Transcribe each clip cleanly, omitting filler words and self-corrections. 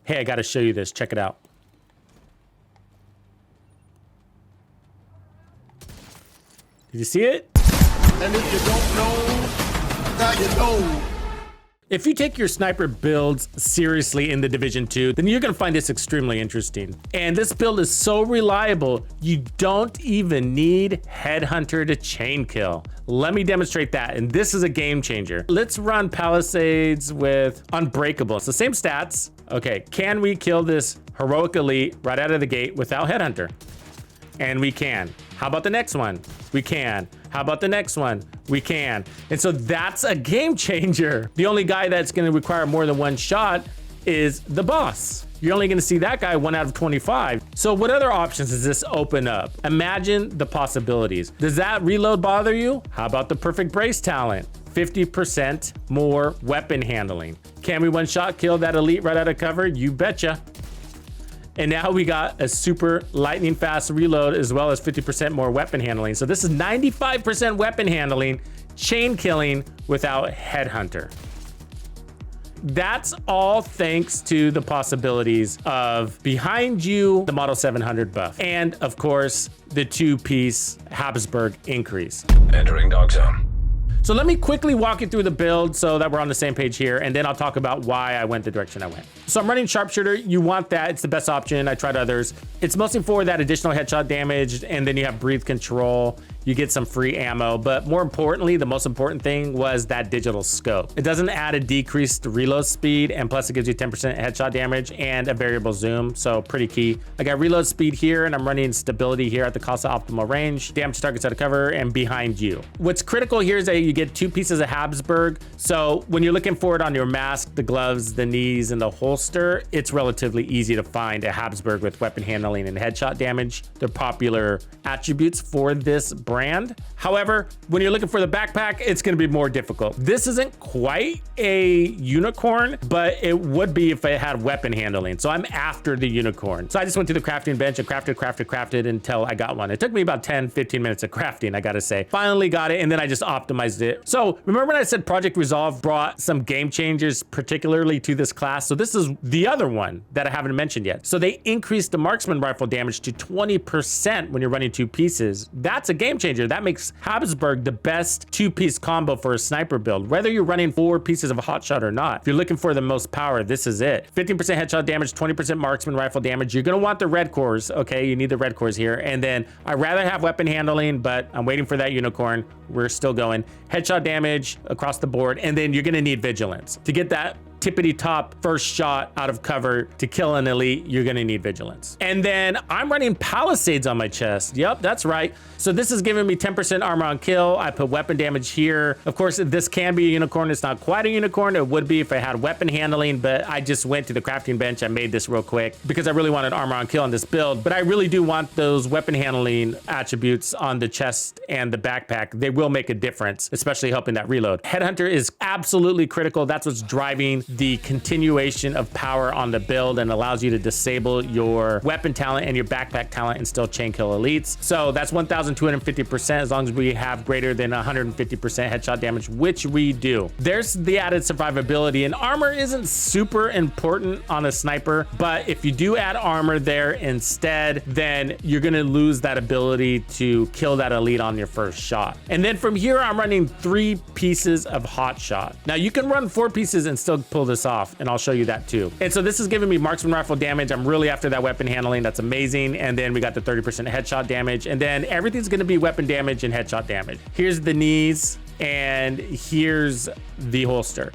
Hey, I gotta show you this. Check it out. Did you see it? And if you don't know, now you know. If you take your sniper builds seriously in the Division 2, then you're gonna find this extremely interesting. And this build is so reliable, you don't even need headhunter to chain kill. Let me demonstrate that, and this is a game changer. Let's run Palisades with Unbreakable. It's the same stats. Okay, can we kill this heroic elite right out of the gate without headhunter? And we can. How about the next one? We can. How about the next one? We can. And so that's a game changer. The only guy that's gonna require more than one shot is the boss. You're only gonna see that guy 1 out of 25. So what other options does this open up? Imagine the possibilities. Does that reload bother you? How about the perfect brace talent? 50% more weapon handling. Can we one-shot kill that elite right out of cover? You betcha. And now we got a super lightning fast reload as well as 50% more weapon handling. So this is 95% weapon handling, chain killing without headhunter. That's all thanks to the possibilities of behind you, the Model 700 buff, and of course, the 2-piece Habsburg increase. Entering dog zone. So let me quickly walk you through the build so that we're on the same page here, and then I'll talk about why I went the direction I went. So I'm running Sharpshooter. You want that. It's the best option. I tried others. It's mostly for that additional headshot damage, and then you have breathe control. You get some free ammo, but more importantly, the most important thing was that digital scope. It doesn't add a decreased reload speed, and plus it gives you 10% headshot damage and a variable zoom, so pretty key. I got reload speed here, and I'm running stability here at the cost of optimal range, damage targets out of cover, and behind you. What's critical here is that you get 2 pieces of Habsburg, so when you're looking for it on your mask, the gloves, the knees, and the holster, it's relatively easy to find a Habsburg with weapon handling and headshot damage. They're popular attributes for this brand. However, when you're looking for the backpack, it's going to be more difficult. This isn't quite a unicorn, but it would be if it had weapon handling. So I'm after the unicorn. So I just went to the crafting bench and crafted until I got one. It took me about 10-15 minutes of crafting, I gotta say. Finally got it, and then I just optimized it. So remember when I said Project Resolve brought some game changers, particularly to this class? So this is the other one that I haven't mentioned yet. So they increased the marksman rifle damage to 20% when you're running 2 pieces. That's a game changer. That makes Habsburg the best 2-piece combo for a sniper build, whether you're running 4 pieces of a Hotshot or not. If you're looking for the most power, this is it. 15% headshot damage, 20% marksman rifle damage. You're gonna want the red cores, okay? You need the red cores here. And then I'd rather have weapon handling, but I'm waiting for that unicorn. We're still going. Headshot damage across the board, and then you're gonna need vigilance. To get that tippity top first shot out of cover to kill an elite, you're gonna need vigilance. And then I'm running Palisades on my chest. Yep, that's right. So this is giving me 10% armor on kill. I put weapon damage here. Of course, this can be a unicorn. It's not quite a unicorn. It would be if I had weapon handling, but I just went to the crafting bench. I made this real quick because I really wanted armor on kill on this build, but I really do want those weapon handling attributes on the chest and the backpack. They will make a difference, especially helping that reload. Headhunter is absolutely critical. That's what's driving the continuation of power on the build and allows you to disable your weapon talent and your backpack talent and still chain kill elites. So that's 1,250% as long as we have greater than 150% headshot damage, which we do. There's the added survivability, and armor isn't super important on a sniper, but if you do add armor there instead, then you're gonna lose that ability to kill that elite on your first shot. And then from here, I'm running 3 pieces of Hotshot. Now you can run 4 pieces and still pull this off, and I'll show you that too. And so this is giving me marksman rifle damage. I'm really after that weapon handling. That's amazing. And then we got the 30% headshot damage, and then everything's going to be weapon damage and headshot damage. Here's the knees, and here's the holster.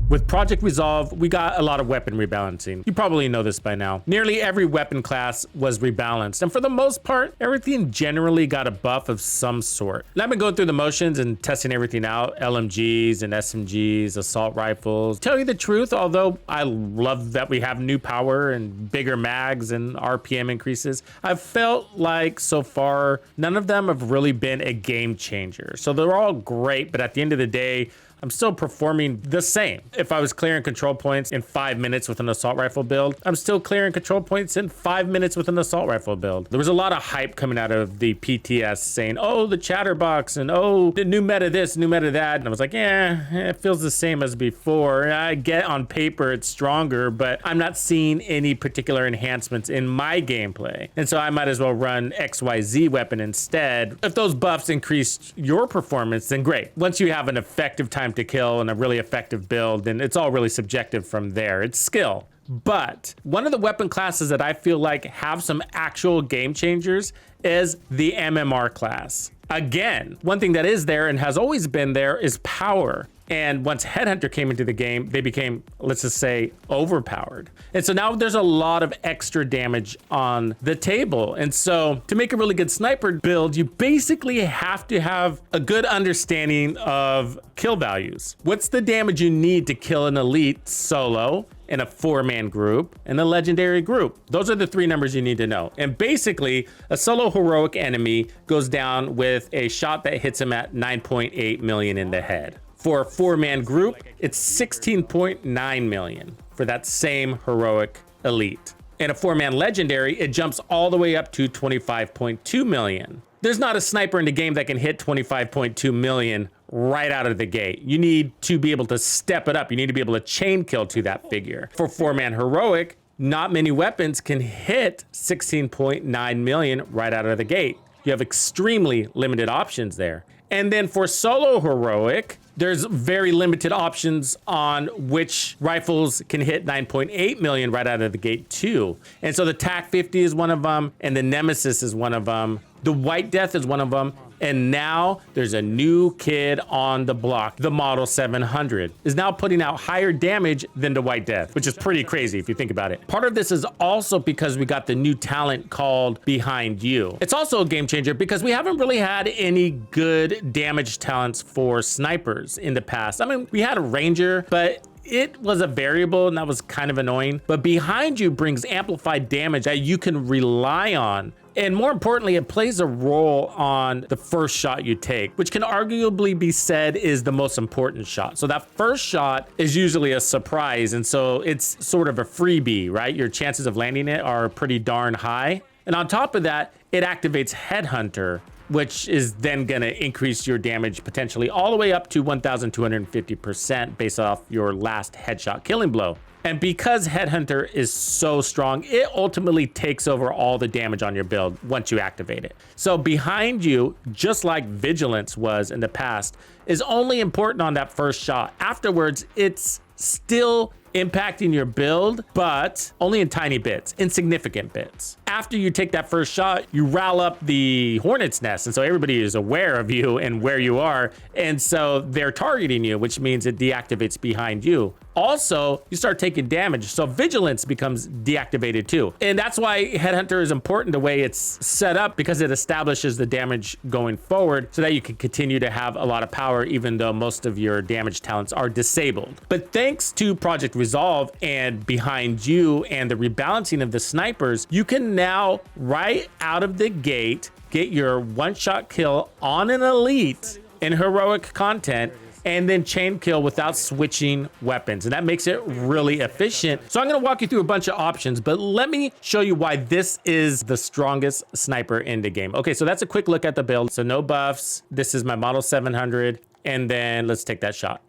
With Project Resolve, we got a lot of weapon rebalancing. You probably know this by now. Nearly every weapon class was rebalanced, and for the most part, everything generally got a buff of some sort. And I've been going through the motions and testing everything out, LMGs and SMGs, assault rifles. Tell you the truth, although I love that we have new power and bigger mags and RPM increases, I've felt like so far, none of them have really been a game changer. So they're all great, but at the end of the day, I'm still performing the same. If I was clearing control points in 5 minutes with an assault rifle build, I'm still clearing control points in 5 minutes with an assault rifle build. There was a lot of hype coming out of the PTS saying, oh, the chatterbox, and oh, the new meta this, new meta that. And I was like, yeah, it feels the same as before. I get on paper it's stronger, but I'm not seeing any particular enhancements in my gameplay. And so I might as well run XYZ weapon instead. If those buffs increase your performance, then great. Once you have an effective time to kill and a really effective build, then it's all really subjective from there. It's skill. But one of the weapon classes that I feel like have some actual game changers is the MMR class. Again, one thing that is there and has always been there is power. And once Headhunter came into the game, they became, let's just say, overpowered. And so now there's a lot of extra damage on the table. And so to make a really good sniper build, you basically have to have a good understanding of kill values. What's the damage you need to kill an elite solo, in a 4-man group, and a legendary group? Those are the 3 numbers you need to know. And basically, a solo heroic enemy goes down with a shot that hits him at 9.8 million in the head. For a 4-man group, it's 16.9 million for that same heroic elite. In a 4-man legendary, it jumps all the way up to 25.2 million. There's not a sniper in the game that can hit 25.2 million right out of the gate. You need to be able to step it up. You need to be able to chain kill to that figure. For 4-man heroic, not many weapons can hit 16.9 million right out of the gate. You have extremely limited options there. And then for solo heroic, there's very limited options on which rifles can hit 9.8 million right out of the gate too. And so the TAC 50 is one of them, and the Nemesis is one of them. The White Death is one of them. And now there's a new kid on the block. The Model 700 is now putting out higher damage than the White Death, which is pretty crazy if you think about it. Part of this is also because we got the new talent called Behind You. It's also a game changer because we haven't really had any good damage talents for snipers in the past. I mean, we had a Ranger, but it was a variable and that was kind of annoying. But Behind You brings amplified damage that you can rely on. And more importantly, it plays a role on the first shot you take, which can arguably be said is the most important shot. So that first shot is usually a surprise. And so it's sort of a freebie, right? Your chances of landing it are pretty darn high. And on top of that, it activates Headhunter, which is then going to increase your damage potentially all the way up to 1,250% based off your last headshot killing blow. And because Headhunter is so strong, it ultimately takes over all the damage on your build once you activate it. So Behind You, just like Vigilance was in the past, is only important on that first shot. Afterwards, it's still impacting your build, but only in tiny bits, insignificant bits. After you take that first shot, you rile up the hornet's nest. And so everybody is aware of you and where you are. And so they're targeting you, which means it deactivates Behind You. Also, you start taking damage. So Vigilance becomes deactivated too. And that's why Headhunter is important the way it's set up, because it establishes the damage going forward so that you can continue to have a lot of power, even though most of your damage talents are disabled. But thanks to Project Resolve and Behind You and the rebalancing of the snipers, you can now, right out of the gate, get your one-shot kill on an elite in heroic content and then chain kill without switching weapons. And that makes it really efficient. So I'm gonna walk you through a bunch of options, but let me show you why this is the strongest sniper in the game. Okay, so that's a quick look at the build. So no buffs. This is my Model 700. And then let's take that shot.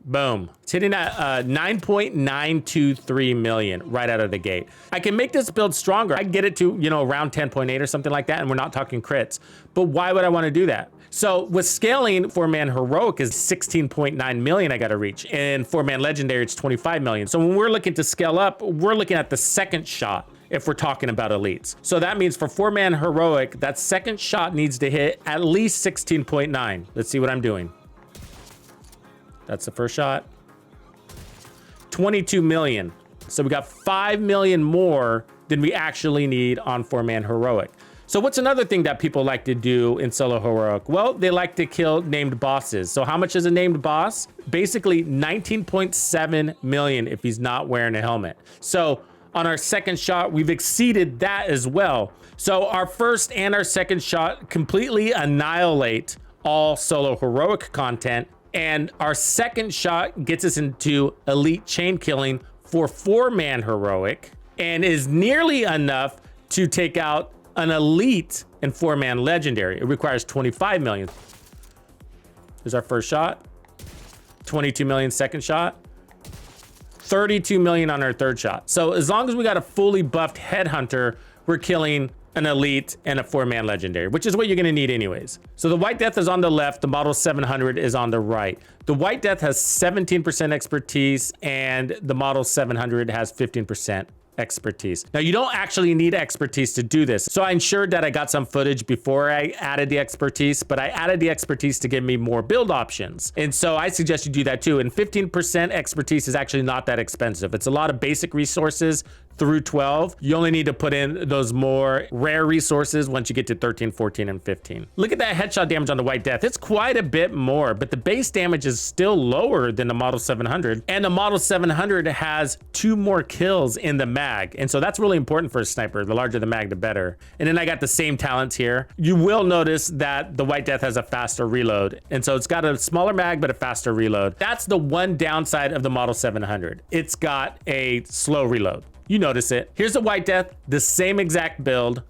Boom. It's hitting at 9.923 million right out of the gate. I can make this build stronger. I can get it to, around 10.8 or something like that, and we're not talking crits. But why would I want to do that? So with scaling, 4-man heroic is 16.9 million I got to reach. And 4-man legendary, it's 25 million. So when we're looking to scale up, we're looking at the second shot if we're talking about elites. So that means for 4-man heroic, that second shot needs to hit at least 16.9. Let's see what I'm doing. That's the first shot. 22 million. So we got 5 million more than we actually need on 4-man heroic. So what's another thing that people like to do in solo heroic? Well, they like to kill named bosses. So how much is a named boss? Basically 19.7 million if he's not wearing a helmet. So on our second shot, we've exceeded that as well. So our first and our second shot completely annihilate all solo heroic content. And our second shot gets us into elite chain killing for 4-man heroic and is nearly enough to take out an elite and 4-man legendary. It requires 25 million. Here's our first shot. 22 million second shot. 32 million on our third shot. So as long as we got a fully buffed headhunter, we're killing an elite and a 4-man legendary, which is what you're gonna need anyways. So the White Death is on the left, the Model 700 is on the right. The White Death has 17% expertise and the Model 700 has 15% expertise. Now you don't actually need expertise to do this. So I ensured that I got some footage before I added the expertise, but I added the expertise to give me more build options. And so I suggest you do that too. And 15% expertise is actually not that expensive. It's a lot of basic resources through 12. You only need to put in those more rare resources once you get to 13, 14, and 15. Look at that headshot damage on the White Death. It's quite a bit more, but the base damage is still lower than the Model 700. And the Model 700 has 2 more kills in the mag. And so that's really important for a sniper. The larger the mag, the better. And then I got the same talents here. You will notice that the White Death has a faster reload. And so it's got a smaller mag, but a faster reload. That's the one downside of the Model 700. It's got a slow reload. You notice it. Here's the White Death, the same exact build,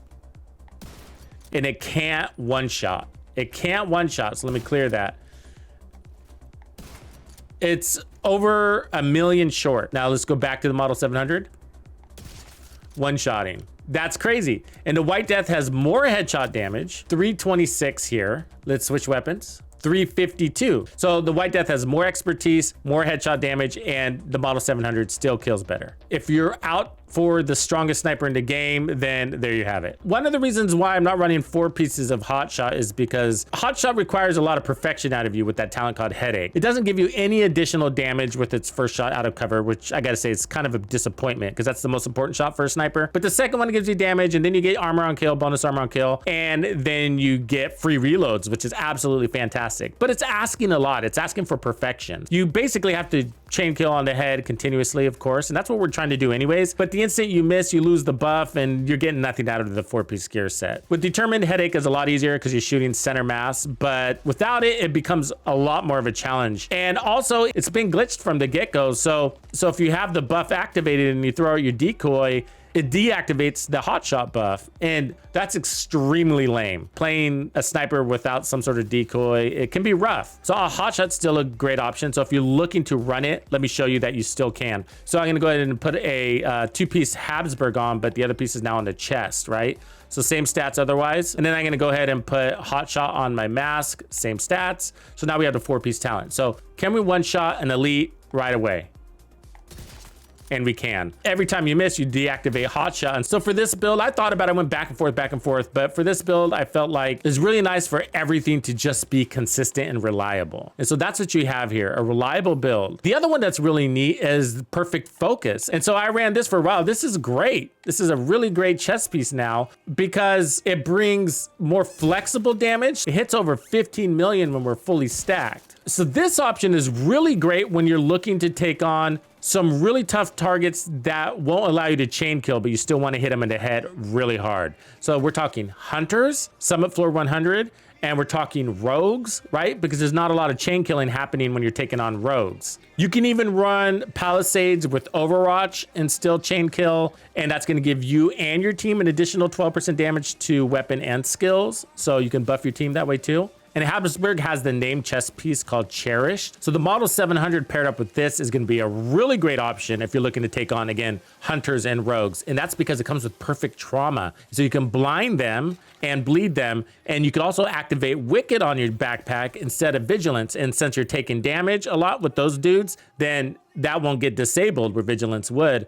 and it can't one-shot. It can't one-shot, so let me clear that. It's over 1 million short. Now let's go back to the Model 700. One-shotting. That's crazy. And the White Death has more headshot damage, 326 here. Let's switch weapons. 352. So the White Death has more expertise, more headshot damage, and the Model 700 still kills better. If you're out for the strongest sniper in the game, then there you have it. One of the reasons why I'm not running 4 pieces of Hotshot is because Hotshot requires a lot of perfection out of you with that talent called Headache. It doesn't give you any additional damage with its first shot out of cover, which I gotta say is kind of a disappointment because that's the most important shot for a sniper. But the second one gives you damage, and then you get armor on kill, bonus armor on kill, and then you get free reloads, which is absolutely fantastic. But it's asking a lot. It's asking for perfection. You basically have to chain kill on the head continuously, of course, and that's what we're trying to do anyways. But the instant you miss, you lose the buff, and you're getting nothing out of the 4-piece gear set. With Determined, Headache is a lot easier because you're shooting center mass, but without it, it becomes a lot more of a challenge. And also, it's been glitched from the get-go, so if you have the buff activated and you throw out your decoy, it deactivates the Hotshot buff, and that's extremely lame. Playing a sniper without some sort of decoy, it can be rough. So a Hotshot's still a great option. So if you're looking to run it, let me show you that you still can. So I'm gonna go ahead and put a 2-piece Habsburg on, but the other piece is now on the chest, right? So same stats otherwise. And then I'm gonna go ahead and put Hotshot on my mask, same stats. So now we have the 4-piece talent. So can we one-shot an elite right away? And we can. Every time you miss, you deactivate Hotshot. And so for this build, I thought about it, I went back and forth, but for this build, I felt like it's really nice for everything to just be consistent and reliable. And so that's what you have here, a reliable build. The other one that's really neat is perfect focus. And so I ran this for a while. This is great. This is a really great chess piece now because it brings more flexible damage. It hits over 15 million when we're fully stacked. So this option is really great when you're looking to take on some really tough targets that won't allow you to chain kill, but you still want to hit them in the head really hard. So we're talking hunters, Summit Floor 100, and we're talking rogues, right? Because there's not a lot of chain killing happening when you're taking on rogues. You can even run Palisades with Overwatch and still chain kill, and that's going to give you and your team an additional 12% damage to weapon and skills. So you can buff your team that way too. And Habsburg has the name chest piece called Cherished. So the Model 700 paired up with this is gonna be a really great option if you're looking to take on, again, hunters and rogues. And that's because it comes with perfect trauma. So you can blind them and bleed them. And you can also activate Wicked on your backpack instead of Vigilance. And since you're taking damage a lot with those dudes, then that won't get disabled where Vigilance would.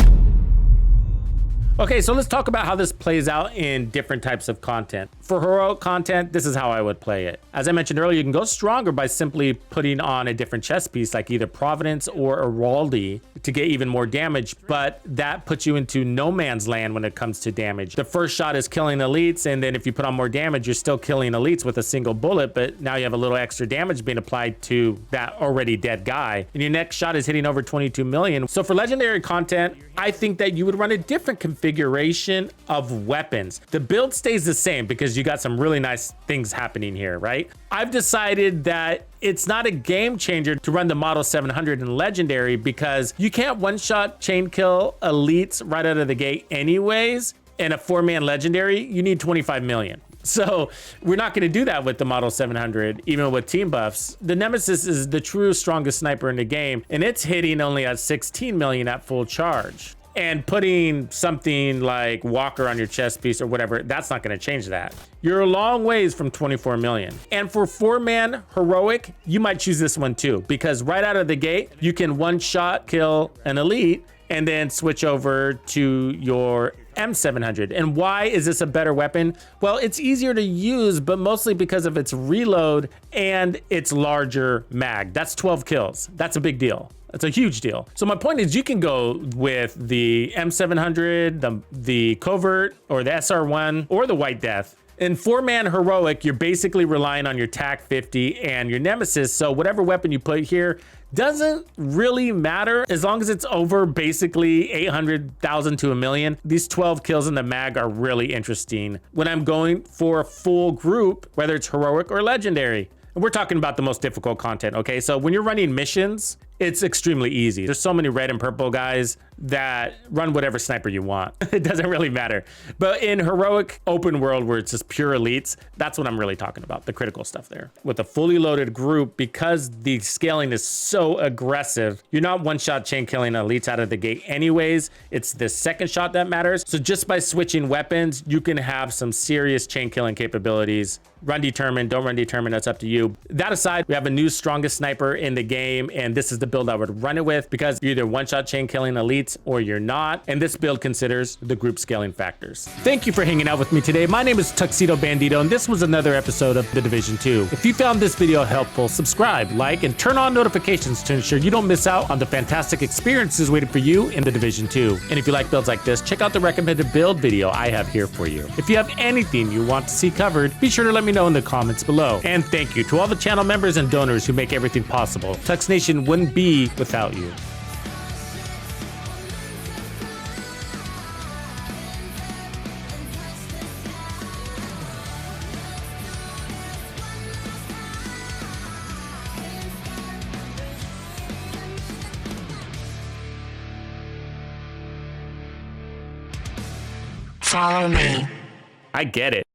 Okay, so let's talk about how this plays out in different types of content. For heroic content, this is how I would play it. As I mentioned earlier, you can go stronger by simply putting on a different chess piece like either Providence or Araldi to get even more damage, but that puts you into no man's land when it comes to damage. The first shot is killing elites, and then if you put on more damage, you're still killing elites with a single bullet, but now you have a little extra damage being applied to that already dead guy. And your next shot is hitting over 22 million. So for legendary content, I think that you would run a different configuration configuration of weapons. The build stays the same because you got some really nice things happening here, right? I've decided that it's not a game changer to run the Model 700 in Legendary because you can't one-shot chain kill elites right out of the gate anyways. In a 4-man Legendary, you need 25 million. So we're not going to do that with the Model 700, even with team buffs. The Nemesis is the true strongest sniper in the game, and it's hitting only at 16 million at full charge. And putting something like Walker on your chest piece or whatever, that's not going to change that. You're a long ways from 24 million. And for 4-man heroic, you might choose this one too, because right out of the gate, you can one-shot kill an elite and then switch over to your M700. And why is this a better weapon? Well, it's easier to use, but mostly because of its reload and its larger mag. That's 12 kills. That's a big deal. That's a huge deal. So my point is you can go with the M700, the Covert, or the SR1, or the White Death. In 4-man heroic, you're basically relying on your TAC 50 and your Nemesis. So whatever weapon you put here doesn't really matter as long as it's over basically 800,000 to 1 million. These 12 kills in the mag are really interesting when I'm going for a full group, whether it's heroic or legendary. And we're talking about the most difficult content, okay? So when you're running missions, it's extremely easy. There's so many red and purple guys that run whatever sniper you want. It doesn't really matter. But in heroic open world where it's just pure elites, that's what I'm really talking about, the critical stuff there. With a fully loaded group, because the scaling is so aggressive, you're not one-shot chain killing elites out of the gate anyways. It's the second shot that matters. So just by switching weapons, you can have some serious chain killing capabilities. Run determined, don't run determined, that's up to you. That aside, we have a new strongest sniper in the game, and this is the build I would run it with because you're either one-shot chain killing elites or you're not, and this build considers the group scaling factors. Thank you for hanging out with me today. My name is TuxedoBandido, and this was another episode of The Division 2. If you found this video helpful, subscribe, like, and turn on notifications to ensure you don't miss out on the fantastic experiences waiting for you in The Division 2. And if you like builds like this, check out the recommended build video I have here for you. If you have anything you want to see covered, be sure to let me know in the comments below. And thank you to all the channel members and donors who make everything possible. Tux Nation wouldn't be without you. Follow me. I get it.